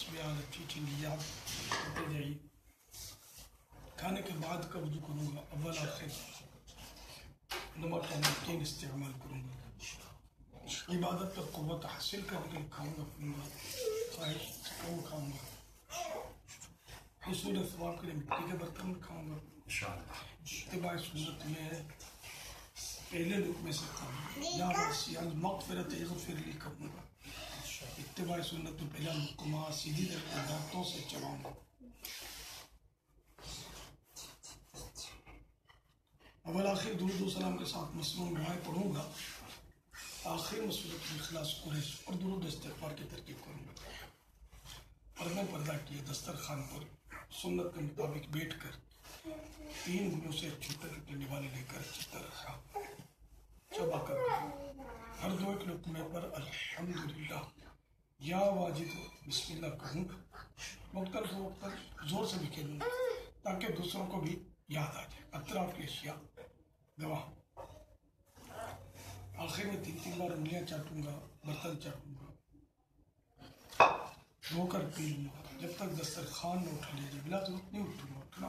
حسب عادت ٹیچنگ یاد ہوتے جائیے. کھانے کے بعد کا وضو کروں گا، اول آخر نمک کا ممکن استعمال کروں گا. عبادت پر قوت حاصل کرنے کے لیے کھاؤں گا پیوں گا، خواہش وہ کھاؤں گا. حصول ثواب کے لیے مٹی کے برتن میں کھاؤں گا. اتباع سنت میں پہلے لقمے سے کھاؤں گا. یا واسعا المغفرۃ اغفر لی کہوں گا. اتباع سنت میں پہلا لقمہ سیدھی طرح دانتوں سے چباؤں گا. اول آخر درود و سلام کے ساتھ مسنون دعائیں پڑھوں گا. آخر میں سورۃ الاخلاص قریش اور درود استغفار کی ترکیب کروں گا. پردہ پردہ کیے دسترخوان پر سنت کے مطابق بیٹھ کر 3 انگلیوں سے چھوٹے چھوٹے نوالے لے کر اچھی طرح چبا کر ہر 2 لقمے پر الحمدللہ یا واجد بسم اللہ کہوں گا. مختلف وقت زور سے بھی کھیلوں گا تاکہ دوسروں کو بھی یاد آ جائے. اطراف کی اشیاء گواہ. آخر میں 3 بار انگلیاں چاٹوں گا، برتن چاٹوں گا، دھو کر پی لوں گا. جب تک دسترخوان نہ اٹھا لیجیے، بلا ضرورت نہیں اٹھوں گا. اٹھنا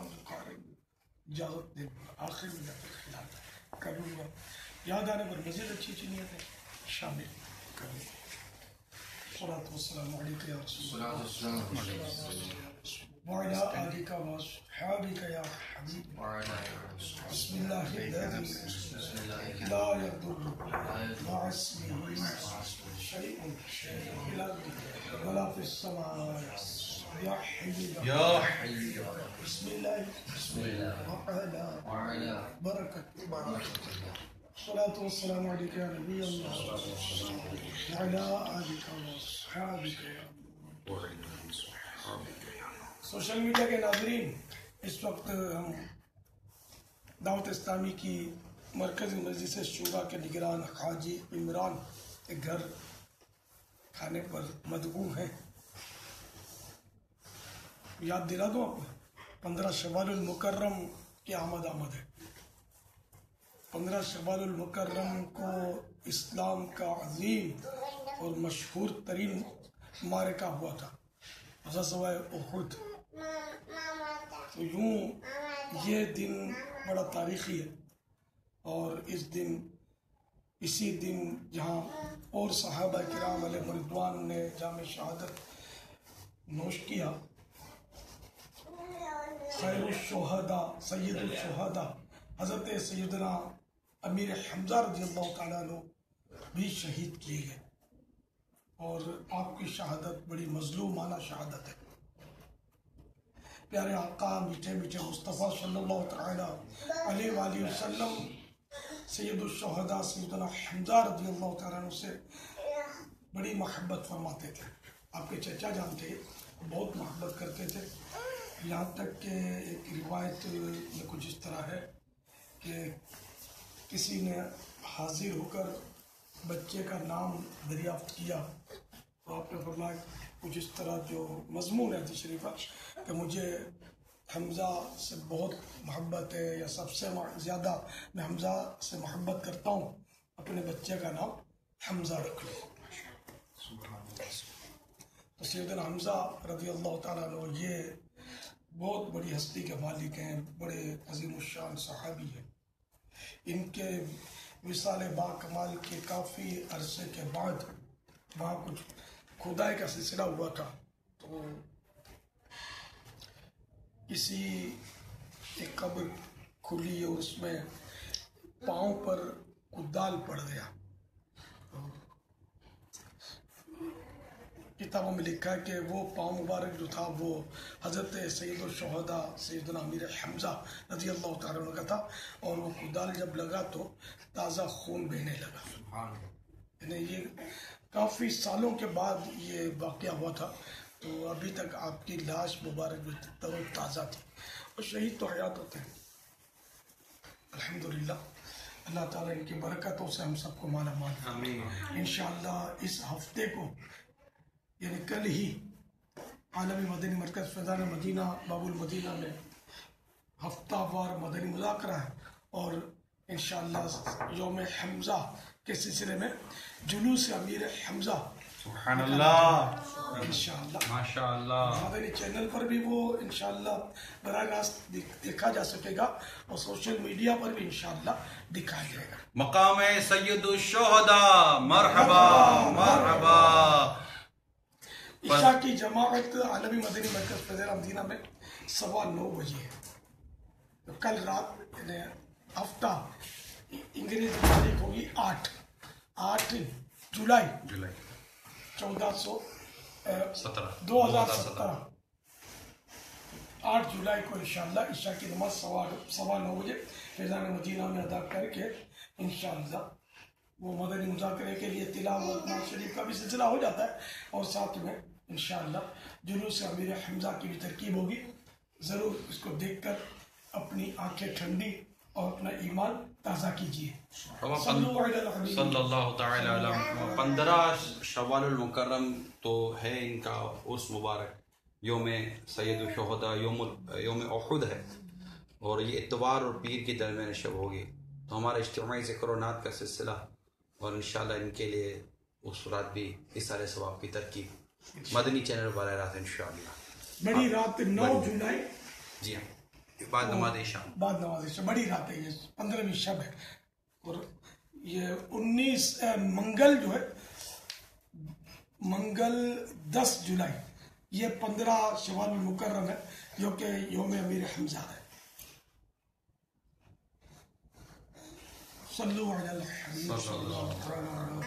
اجازت دے دوں گا. آخر میں جا کر خیال کر لوں گا. یاد آنے پر مزید اچھی نیتیں شامل کر لوں گا. صلاۃ والسلام علیک یا رسول اللہ وعلی آلک واصحابک یا حبیب. بسم اللہ الذی لا یضر مع اسمہ شیء فی الارض ولا فی السماء یا حی بسم اللہ وعلی برکت. صلاۃ والسلام علیک یا نبی اللہ وعلی آلک واصحابک یا سوشل میڈیا کے ناظرین، اس وقت ہم دعوت اسلامی کی مرکزی مجلس شورا کے نگران حاجی عمران کے گھر کھانے پر مدعو ہیں. یاد دلا دوں آپ کو 15 شوال المکرم کی آمد ہے. 15 شوال المکرم کو اسلام کا عظیم اور مشہور ترین معرکہ ہوا تھا، غزوہ احد. تو یوں یہ دن بڑا تاریخی ہے، اور اسی دن جہاں اور صحابہ کرام علیہ رضوان نے جام شہادت نوش کیا، خیر الشہداء سید الشہداء حضرت سیدنا امیر حمزہ رضی اللہ تعالیٰ عنہ بھی شہید کیے گئے. اور آپ کی شہادت بڑی مظلومانہ شہادت ہے. پیارے آقا میٹھے میٹھے مصطفیٰ صلی اللہ تعالیٰ علیہ وآلہ وسلم سید الشہداء سیدنا حمزہ رضی اللہ تعالیٰ عنہ سے بڑی محبت فرماتے تھے. آپ کے چچا جان تھے، بہت محبت کرتے تھے. یہاں تک کہ ایک روایت میں کچھ اس طرح ہے کہ کسی نے حاضر ہو کر بچے کا نام دریافت کیا تو آپ نے فرمایا کچھ اس طرح جو مضمون ہے حدیث شریفہ کہ مجھے حمزہ سے بہت محبت ہے، یا سب سے زیادہ میں حمزہ سے محبت کرتا ہوں، اپنے بچے کا نام حمزہ رکھ لو. تو سیدنا حمزہ رضی اللہ تعالیٰ عنہ یہ بہت بڑی ہستی کے مالک ہیں، بڑے عظیم الشان صحابی ہیں. ان کے وصال با کمال کے کافی عرصے کے بعد وہاں کچھ کھدائی کا سلسلہ ہوا تھا، تو کسی ایک قبر کھلی اور اس میں پاؤں پر کدال پڑ گیا. کتابوں میں لکھا ہے کہ وہ پاؤں مبارک جو تھا وہ حضرت سید الشہداء سیدنا امیر حمزہ رضی اللہ تعالیٰ عنہ کا تھا، اور وہ کدال جب لگا تو تازہ خون بہنے لگا. یعنی یہ کافی سالوں کے بعد یہ واقعہ ہوا تھا. تو ابھی تک آپ کی لاش مبارک جو تر و تازہ تھی. اور شہید تو حیات ہوتے ہیں الحمدللہ. اللہ تعالیٰ ان کی برکتوں سے ہم سب کو مالا مال فرمائے. انشاءاللہ اس ہفتے کو یعنی کل ہی عالمی مدنی مرکز فیضان مدینہ باب المدینہ میں ہفتہ وار مدنی مذاکرہ ہے، اور انشاءاللہ یوم حمزہ کے سلسلے میں جلوس امیر حمزہ سبحان اللہ، انشاءاللہ ماشاء اللہ. مدنی چینل پر بھی وہ انشاءاللہ براہ راست دیکھا جا سکے گا اور سوشل میڈیا پر بھی انشاءاللہ دکھایا جائے گا. مقام سید الشہداء، مرحبا مرحبا. عشاء کی جماعت عالمی مدنی مرکز فیضان مدینہ میں 9:15 بجے ہے. تو کل رات ہفتہ انگریزی تاریخ ہوگی 8 جولائی 2017 8 جولائی کو انشاءاللہ عشاء کی نماز 9:15 بجے فیضان مدینہ میں ادا کر کے انشاءاللہ وہ مدنی مذاکرے کے لیے تلاوت نعت شریف کا بھی سلسلہ ہو جاتا ہے اور ساتھ میں انشاءاللہ جلوس امیر حمزہ کی بھی ترکیب ہوگی. ضرور اس کو دیکھ کر اپنی آنکھیں ٹھنڈی اور اپنا ایمان تازہ کیجیے. صلی اللہ تعالی علیہ. 15 شوال المکرم تو ہے ان کا عرس مبارک، یوم سید الشہداء، یوم احد ہے، اور یہ اتوار اور پیر کی درمیان شب ہوگی. تو ہمارا اجتماعی ذکر و نعت کا سلسلہ، اور انشاءاللہ ان کے لیے اس رات بھی اثار ثواب کی ترکیب مدنی چینل پر رات انشاءاللہ. بڑی رات 9 جولائی، جی ہاں، بعد نماز شام. بعد نماز عشاء بڑی رات ہے، یہ 15ویں شب ہے. اور یہ 19 منگل جو ہے، منگل 10 جولائی، یہ 15 شوال المکرم ہے جو کہ یوم امیر حمزہ ہے. صلو علی الحبیب صلی اللہ علیہ وسلم.